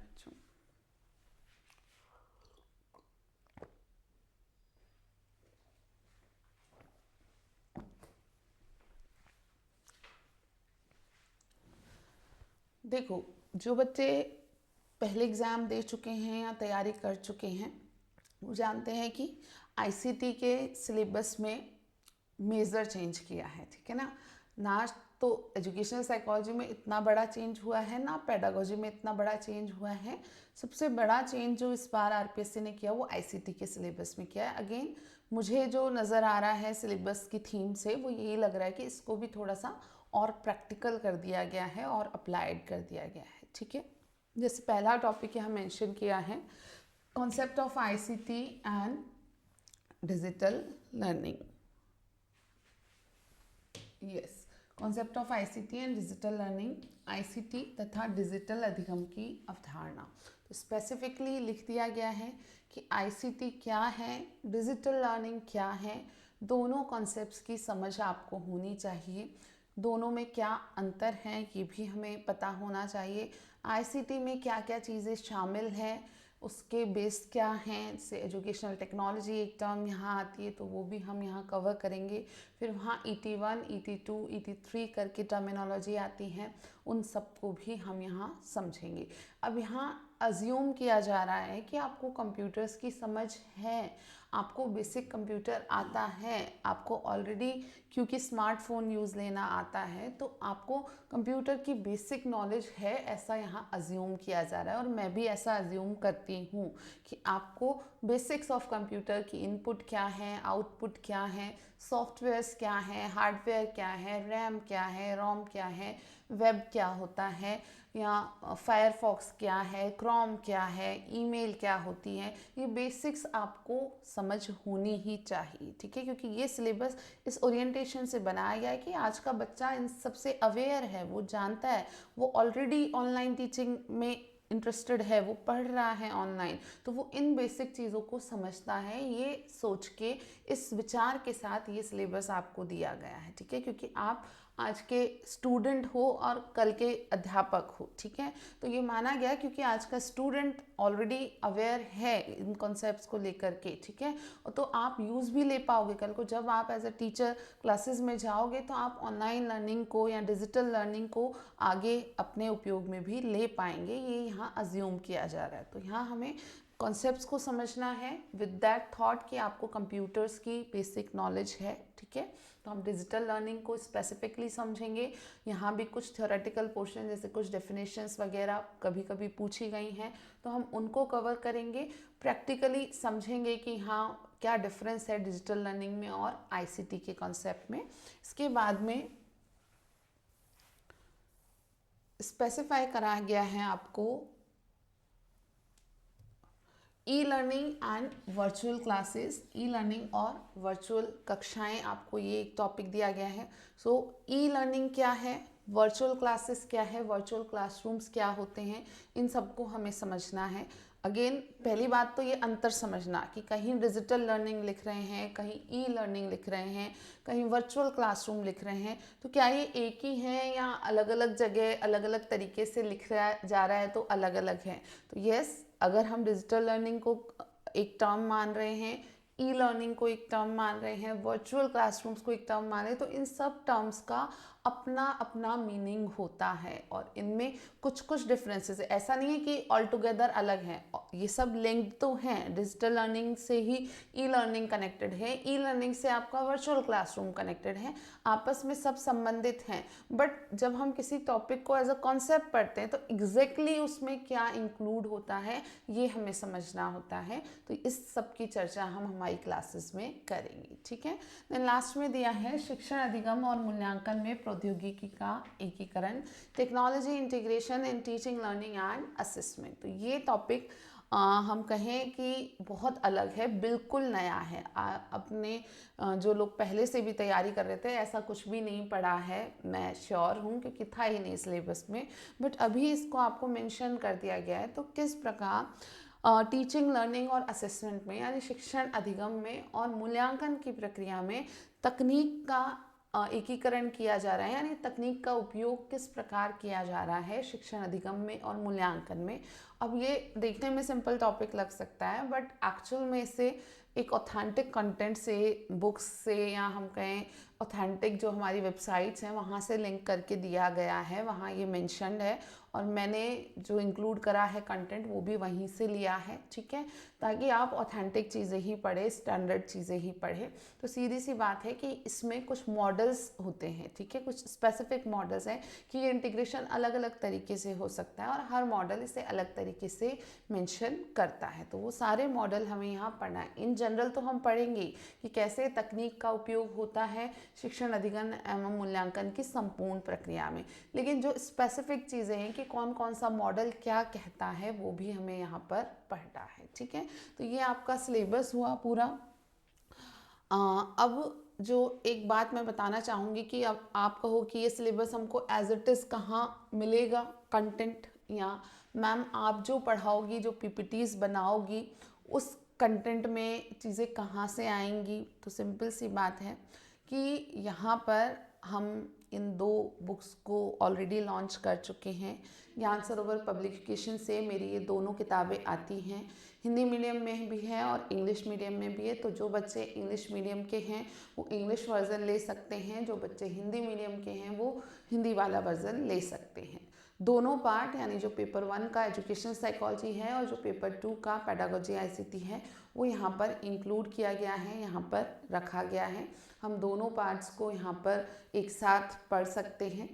देखो जो बच्चे पहले एग्ज़ाम दे चुके हैं या तैयारी कर चुके हैं वो जानते हैं कि ICT के सिलेबस में मेजर चेंज किया है, ठीक है ना तो एजुकेशनल साइकोलॉजी में इतना बड़ा चेंज हुआ है, ना पेडागोजी में इतना बड़ा चेंज हुआ है। सबसे बड़ा चेंज जो इस बार RPSC ने किया वो ICT के सिलेबस में किया है। अगेन मुझे जो नज़र आ रहा है सिलेबस की थीम से वो यही लग रहा है कि इसको भी थोड़ा सा और प्रैक्टिकल कर दिया गया है और अप्लाइड कर दिया गया है, ठीक है। जैसे पहला टॉपिक यहाँ मेंशन किया है, concept of ICT and digital learning. Yes, concept of ICT and digital learning, ICT तथा डिजिटल अधिगम की अवधारणा। तो स्पेसिफिकली लिख दिया गया है कि आईसीटी क्या है, डिजिटल लर्निंग क्या है, दोनों कॉन्सेप्ट्स की समझ आपको होनी चाहिए। दोनों में क्या अंतर है ये भी हमें पता होना चाहिए। आईसीटी में क्या क्या चीज़ें शामिल हैं, उसके बेस क्या हैं, जैसे एजुकेशनल टेक्नोलॉजी एक टर्म यहाँ आती है तो वो भी हम यहाँ कवर करेंगे। फिर वहाँ ET1, ET2, ET3 करके टर्मिनोलॉजी आती हैं, उन सबको भी हम यहाँ समझेंगे। अब यहाँ अज्यूम किया जा रहा है कि आपको कंप्यूटर्स की समझ है, आपको बेसिक कंप्यूटर आता है, आपको ऑलरेडी क्योंकि स्मार्टफोन यूज़ लेना आता है तो आपको कंप्यूटर की बेसिक नॉलेज है, ऐसा यहाँ अज्यूम किया जा रहा है। और मैं भी ऐसा अज्यूम करती हूँ कि आपको बेसिक्स ऑफ कंप्यूटर की इनपुट क्या है, आउटपुट क्या है, सॉफ्टवेयर्स क्या है, हार्डवेयर क्या है, रैम क्या है, रोम क्या है, वेब क्या होता है, या फायरफॉक्स क्या है, क्रोम क्या है, ईमेल क्या होती है, ये बेसिक्स आपको समझ होनी ही चाहिए। ठीक है, क्योंकि ये सिलेबस इस ओरिएंटेशन से बनाया गया है कि आज का बच्चा इन सबसे अवेयर है, वो जानता है, वो ऑलरेडी ऑनलाइन टीचिंग में इंटरेस्टेड है, वो पढ़ रहा है ऑनलाइन, तो वो इन बेसिक चीज़ों को समझता है। ये सोच के, इस विचार के साथ ये सिलेबस आपको दिया गया है। ठीक है, क्योंकि आप आज के स्टूडेंट हो और कल के अध्यापक हो। ठीक है, तो ये माना गया क्योंकि आज का स्टूडेंट ऑलरेडी अवेयर है इन कॉन्सेप्ट्स को लेकर के। ठीक है, तो आप यूज़ भी ले पाओगे कल को, जब आप एज अ टीचर क्लासेस में जाओगे तो आप ऑनलाइन लर्निंग को या डिजिटल लर्निंग को आगे अपने उपयोग में भी ले पाएंगे। ये यहाँ अज्यूम किया जा रहा है। तो यहाँ हमें कॉन्सेप्ट्स को समझना है विद दैट थॉट कि आपको कंप्यूटर्स की बेसिक नॉलेज है। ठीक है, तो हम डिजिटल लर्निंग को स्पेसिफिकली समझेंगे। यहाँ भी कुछ थ्योरेटिकल पोर्शन जैसे कुछ डेफिनेशंस वगैरह कभी कभी पूछी गई हैं तो हम उनको कवर करेंगे। प्रैक्टिकली समझेंगे कि हाँ क्या डिफरेंस है डिजिटल लर्निंग में और आईसीटी के कॉन्सेप्ट में। इसके बाद में स्पेसिफाई कराया गया है आपको e learning and virtual classes, e learning और वर्चुअल कक्षाएं, आपको ये एक टॉपिक दिया गया है। सो ई लर्निंग क्या है, वर्चुअल क्लासेस क्या है, वर्चुअल क्लासरूम्स क्या होते हैं, इन सबको हमें समझना है। अगेन पहली बात तो ये अंतर समझना कि कहीं डिजिटल लर्निंग लिख रहे हैं, कहीं ई लर्निंग लिख रहे हैं, कहीं वर्चुअल क्लासरूम लिख रहे हैं, तो क्या ये एक ही हैं या अलग अलग जगह अलग अलग तरीके से लिख रहा जा रहा है तो अलग अलग है। तो यस, अगर हम डिजिटल लर्निंग को एक टर्म मान रहे हैं, ई लर्निंग को एक टर्म मान रहे हैं, वर्चुअल क्लासरूम्स को एक टर्म मान रहे हैं, तो इन सब टर्म्स का अपना अपना मीनिंग होता है और इनमें कुछ कुछ डिफरेंसेस है। ऐसा नहीं है कि ऑल टुगेदर अलग हैं, ये सब लिंक्ड तो हैं। डिजिटल लर्निंग से ही ई लर्निंग कनेक्टेड है, ई लर्निंग से आपका वर्चुअल क्लासरूम कनेक्टेड है, आपस में सब संबंधित हैं। बट जब हम किसी टॉपिक को एज अ कॉन्सेप्ट पढ़ते हैं तो एग्जैक्टली उसमें क्या इंक्लूड होता है ये हमें समझना होता है। तो इस सब की चर्चा हम हमारी क्लासेस में करेंगे। ठीक है, देन लास्ट में दिया है शिक्षण अधिगम और मूल्यांकन में प्रौद्योगिकी का एकीकरण, technology integration in teaching learning and assessment. तो ये टॉपिक हम कहें कि बहुत अलग है, बिल्कुल नया है। अपने जो लोग पहले से भी तैयारी कर रहे थे ऐसा कुछ भी नहीं पढ़ा है, मैं श्योर हूँ क्योंकि था ही नहीं सिलेबस में, बट अभी इसको आपको मेंशन कर दिया गया है। तो किस प्रकार टीचिंग लर्निंग और असेसमेंट में यानी शिक्षण अधिगम में और मूल्यांकन की प्रक्रिया में तकनीक का एकीकरण किया जा रहा है, यानी तकनीक का उपयोग किस प्रकार किया जा रहा है शिक्षण अधिगम में और मूल्यांकन में। अब ये देखने में सिंपल टॉपिक लग सकता है बट एक्चुअल में इसे एक ऑथेंटिक कंटेंट से, बुक्स से, या हम कहें ऑथेंटिक जो हमारी वेबसाइट्स हैं वहाँ से लिंक करके दिया गया है, वहाँ ये मेंशन्ड है और मैंने जो इंक्लूड करा है कंटेंट वो भी वहीं से लिया है। ठीक है, ताकि आप ऑथेंटिक चीज़ें ही पढ़ें, स्टैंडर्ड चीज़ें ही पढ़ें। तो सीधी सी बात है कि इसमें कुछ मॉडल्स होते हैं। ठीक है, कुछ स्पेसिफिक मॉडल्स हैं कि ये इंटीग्रेशन अलग अलग तरीके से हो सकता है और हर मॉडल इसे अलग तरीके से मेंशन करता है। तो वो सारे मॉडल हमें यहाँ पढ़ना है। इन जनरल तो हम पढ़ेंगे कि कैसे तकनीक का उपयोग होता है शिक्षण अधिगम एवं मूल्यांकन की संपूर्ण प्रक्रिया में, लेकिन जो स्पेसिफिक चीज़ें हैं कि कौन कौन सा मॉडल क्या कहता है वो भी हमें यहाँ पर पढ़ना है। ठीक है, तो ये आपका सिलेबस हुआ पूरा। अब जो एक बात मैं बताना चाहूँगी कि अब आप कहो कि ये सिलेबस हमको एज इट इज़ कहाँ मिलेगा कंटेंट, या मैम आप जो पढ़ाओगी, जो पीपीटीज बनाओगी, उस कंटेंट में चीज़ें कहाँ से आएंगी। तो सिंपल सी बात है कि यहाँ पर हम इन 2 बुक्स को ऑलरेडी लॉन्च कर चुके हैं। ज्ञान सरोवर पब्लिकेशन से मेरी ये दोनों किताबें आती हैं, हिंदी मीडियम में भी है और इंग्लिश मीडियम में भी है। तो जो बच्चे इंग्लिश मीडियम के हैं वो इंग्लिश वर्ज़न ले सकते हैं, जो बच्चे हिंदी मीडियम के हैं वो हिंदी वाला वर्ज़न ले सकते हैं। दोनों पार्ट यानी जो पेपर 1 का एजुकेशन साइकोलॉजी है और जो पेपर 2 का पेडागोजी आईसीटी है वो यहाँ पर इंक्लूड किया गया है, यहाँ पर रखा गया है। हम दोनों पार्ट्स को यहाँ पर एक साथ पढ़ सकते हैं।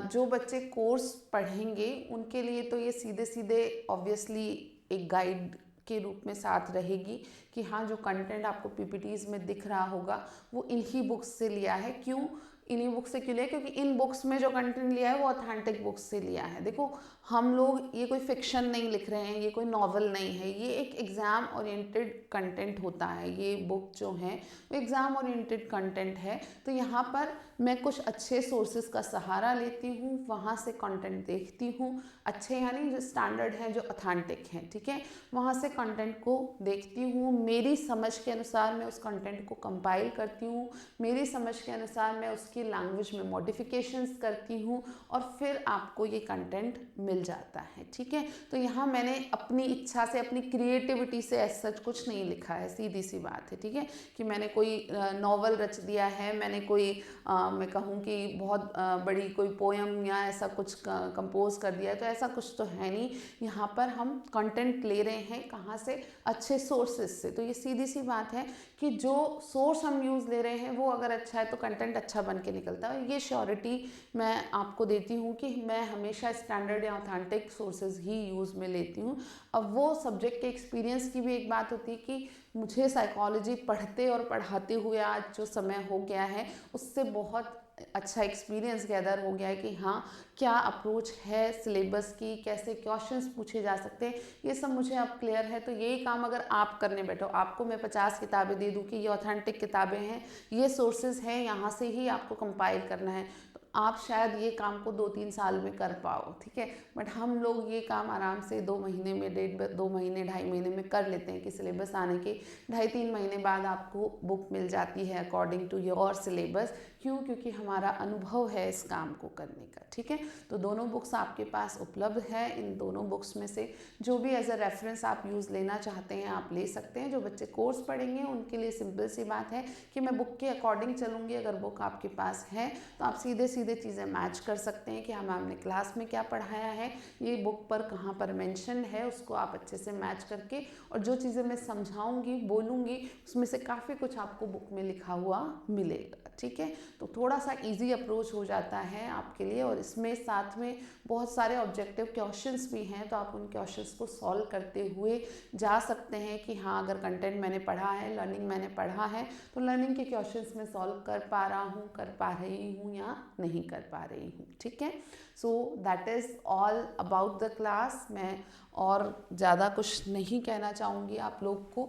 जो बच्चे कोर्स पढ़ेंगे उनके लिए तो ये सीधे सीधे ऑब्वियसली एक गाइड के रूप में साथ रहेगी कि हाँ, जो कंटेंट आपको पीपीटीज में दिख रहा होगा वो इन्हीं बुक्स से लिया है। क्यों इन्हीं बुक्स से क्यों लिया? क्योंकि इन बुक्स में जो कंटेंट लिया है वो ऑथेंटिक बुक्स से लिया है। देखो, हम लोग ये कोई फिक्शन नहीं लिख रहे हैं, ये कोई नॉवल नहीं है, ये एक एग्ज़ाम ओरिएंटेड कंटेंट होता है। ये बुक जो है वो एग्ज़ाम ओरिएंटेड कंटेंट है। तो यहाँ पर मैं कुछ अच्छे सोर्सेज का सहारा लेती हूँ, वहाँ से कंटेंट देखती हूँ, अच्छे यानी जो स्टैंडर्ड हैं, जो ऑथेंटिक हैं, ठीक है, वहाँ से कंटेंट को देखती हूँ। मेरी समझ के अनुसार मैं उस कंटेंट को कंपाइल करती हूँ, मेरी समझ के अनुसार मैं उसकी लैंग्वेज में मॉडिफिकेशंस करती हूँ और फिर आपको ये कंटेंट मिल जाता है। ठीक है, तो यहाँ मैंने अपनी इच्छा से, अपनी क्रिएटिविटी से ऐसा सच कुछ नहीं लिखा है, सीधी सी बात है। ठीक है, कि मैंने कोई नॉवल रच दिया है, मैंने कोई मैं कहूँ कि बहुत बड़ी कोई पोयम या ऐसा कुछ कंपोज कर दिया है, तो ऐसा कुछ तो है नहीं। यहाँ पर हम कंटेंट ले रहे हैं कहाँ से? अच्छे सोर्सेज से। तो ये सीधी सी बात है कि जो सोर्स हम यूज़ ले रहे हैं वो अगर अच्छा है तो कंटेंट अच्छा बन के निकलता है। ये श्योरिटी मैं आपको देती हूँ कि मैं हमेशा स्टैंडर्ड या ऑथेंटिक सोर्सेज ही यूज़ में लेती हूँ। अब वो सब्जेक्ट के एक्सपीरियंस की भी एक बात होती है कि मुझे साइकोलॉजी पढ़ते और पढ़ाते हुए आज जो समय हो गया है उससे बहुत अच्छा एक्सपीरियंस गैदर हो गया है कि हाँ, क्या अप्रोच है सिलेबस की, कैसे क्वेश्चंस पूछे जा सकते हैं, ये सब मुझे अब क्लियर है। तो यही काम अगर आप करने बैठो, आपको मैं 50 किताबें दे दूँ कि ये ऑथेंटिक किताबें हैं, ये सोर्सेज हैं, यहाँ से ही आपको कंपाइल करना है, तो आप शायद ये काम को 2-3 साल में कर पाओ। ठीक है, बट हम लोग ये काम आराम से 2 महीने में, 2 महीने 2.5 महीने में कर लेते हैं कि सिलेबस आने के 2.5-3 महीने बाद आपको बुक मिल जाती है अकॉर्डिंग टू योर सिलेबस। क्यों? क्योंकि हमारा अनुभव है इस काम को करने का। ठीक है, तो दोनों बुक्स आपके पास उपलब्ध है। इन दोनों बुक्स में से जो भी एज अ रेफरेंस आप यूज़ लेना चाहते हैं आप ले सकते हैं। जो बच्चे कोर्स पढ़ेंगे उनके लिए सिंपल सी बात है कि मैं बुक के अकॉर्डिंग चलूँगी। अगर बुक आपके पास है तो आप सीधे सीधे चीज़ें मैच कर सकते हैं कि हाँ, मैम ने क्लास में क्या पढ़ाया है, ये बुक पर कहाँ पर मेंशन है, उसको आप अच्छे से मैच करके, और जो चीज़ें मैं समझाऊंगी, बोलूँगी, उसमें से काफ़ी कुछ आपको बुक में लिखा हुआ मिलेगा। ठीक है, तो थोड़ा सा इजी अप्रोच हो जाता है आपके लिए, और इसमें साथ में बहुत सारे ऑब्जेक्टिव क्वेश्चंस भी हैं, तो आप उन क्वेश्चंस को सॉल्व करते हुए जा सकते हैं कि हाँ, अगर कंटेंट मैंने पढ़ा है, लर्निंग मैंने पढ़ा है, तो लर्निंग के क्वेश्चंस मैं सॉल्व कर पा रहा हूँ, कर पा रही हूँ या नहीं कर पा रही हूँ। ठीक है, so that is all about the class. मैं और ज़्यादा कुछ नहीं कहना चाहूँगी आप लोग को,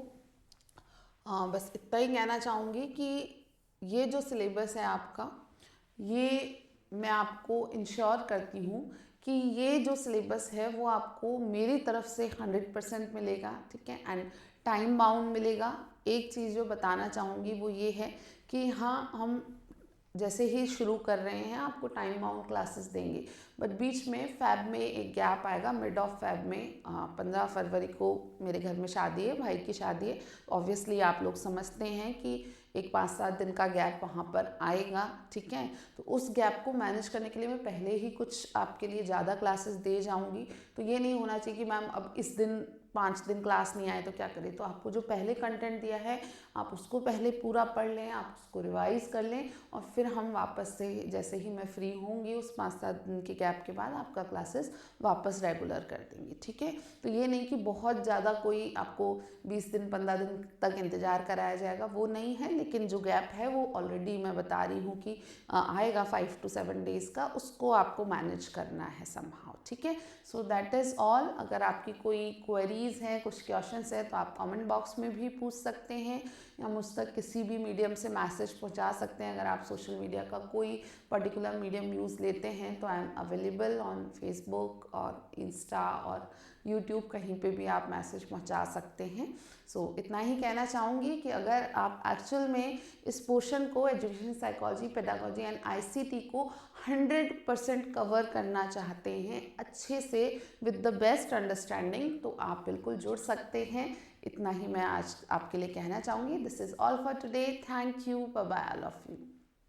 बस इतना ही कहना चाहूँगी कि ये जो सिलेबस है आपका, ये मैं आपको इंश्योर करती हूँ कि ये जो सिलेबस है वो आपको मेरी तरफ से 100% मिलेगा। ठीक है, एंड टाइम बाउंड मिलेगा। एक चीज़ जो बताना चाहूँगी वो ये है कि हाँ, हम जैसे ही शुरू कर रहे हैं आपको टाइम बाउंड क्लासेस देंगे, बट बीच में फैब में एक गैप आएगा। मिड ऑफ फैब में 15 फरवरी को मेरे घर में शादी है, भाई की शादी है। ऑब्वियसली आप लोग समझते हैं कि एक 5-7 दिन का गैप वहाँ पर आएगा। ठीक है, तो उस गैप को मैनेज करने के लिए मैं पहले ही कुछ आपके लिए ज़्यादा क्लासेस दे जाऊँगी। तो ये नहीं होना चाहिए कि मैम अब इस दिन 5 दिन क्लास नहीं आए तो क्या करें। तो आपको जो पहले कंटेंट दिया है आप उसको पहले पूरा पढ़ लें, आप उसको रिवाइज़ कर लें, और फिर हम वापस से जैसे ही मैं फ्री होंगी उस 5-7 दिन के गैप के बाद आपका क्लासेस वापस रेगुलर कर देंगे, ठीक है। तो ये नहीं कि बहुत ज़्यादा कोई आपको 20 दिन 15 दिन तक इंतज़ार कराया जाएगा, वो नहीं है, लेकिन जो गैप है वो ऑलरेडी मैं बता रही हूँ कि आएगा 5 to 7 डेज़ का, उसको आपको मैनेज करना है समहाउ, ठीक है। So that is all. अगर आपकी कोई क्वेरीज़ हैं, कुछ क्वेश्चंस हैं, तो आप कमेंट बॉक्स में भी पूछ सकते हैं या मुझ तक किसी भी मीडियम से मैसेज पहुंचा सकते हैं। अगर आप सोशल मीडिया का कोई पर्टिकुलर मीडियम यूज़ लेते हैं तो I am available on Facebook और इंस्टा और यूट्यूब, कहीं पे भी आप मैसेज पहुंचा सकते हैं। सो इतना ही कहना चाहूँगी कि अगर आप एक्चुअल में इस पोर्शन को education psychology, pedagogy and ICT को 100% कवर करना चाहते हैं अच्छे से विद द बेस्ट अंडरस्टैंडिंग, तो आप बिल्कुल जुड़ सकते हैं। इतना ही मैं आज आपके लिए कहना चाहूँगी। This is all for today. Thank you, bye bye all of you.